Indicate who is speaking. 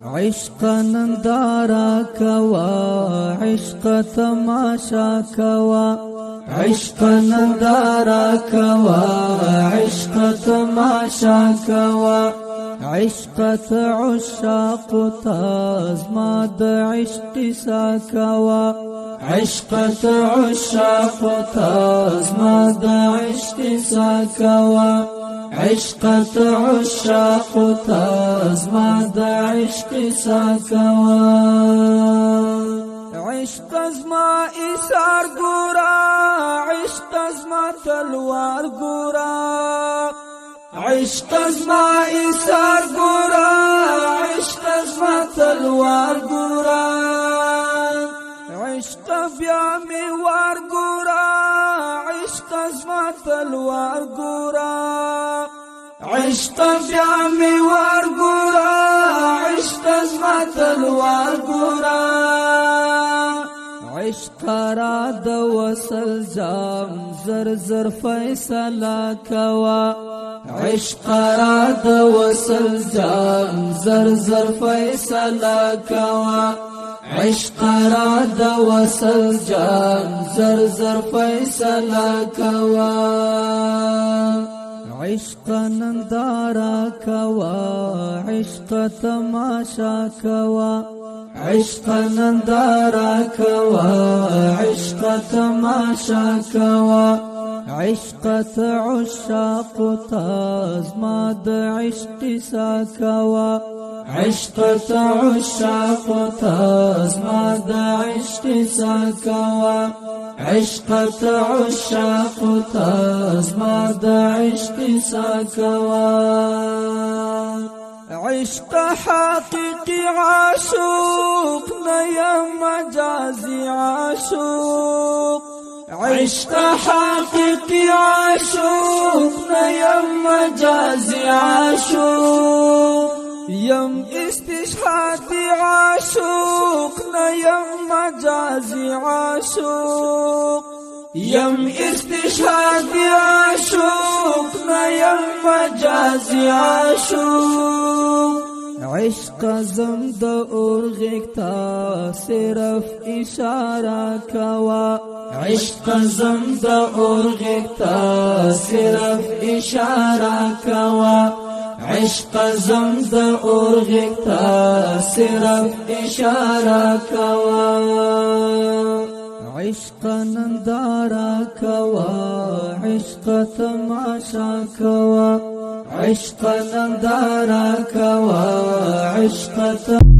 Speaker 1: عشق نندارا کوا عشق تماشا کوا عشق نندارا کوا عشق تماشا کوا عشق عشاق تازما د عشق سا کوا عشق عشاق تازما د عشق سا کوا عشق عشاق تازما د عشق سا کوا عشق زما ایثار ګورا عشق زما تلوار ګورا عشق زما ایثار ګورا عشق زما تلوار ګورا عشق بیا می وار ګورا عشق زما تلوار ګورا عشق بیا می وار ګورا عشق زما تلوار ګورا عشق را د وصل جام زر زر فیصله کوا عشق را د وصل جام زر زر فیصله کوا عشق را د وصل جام زر زر فیصله کوا عشق نندارا کوا عشق تماشا کوا عشق نندارا کوا عشق تماشا کوا عشق عشاق تازما د عشق سا کوا عشق عشاق تازما د عشق سا کوا عشق عشاق تازما د عشق سا کوا عشق حقیقی عاشق نیم مجازی عاشق عشق حقیقی عاشق نیم مجازی عاشق یم استشهادی عاشق نیم مجازی عاشق یم استشهادی عاشق نیم مجازی عاشق عشق زم د اورغتا صرف اشاره کوا عشق زم د اورغتا صرف اشاره کوا عشق زم د اورغتا صرف اشاره کوا عشق نندارا کوا عشق تماشا کوا عشق نندارا کوا عشق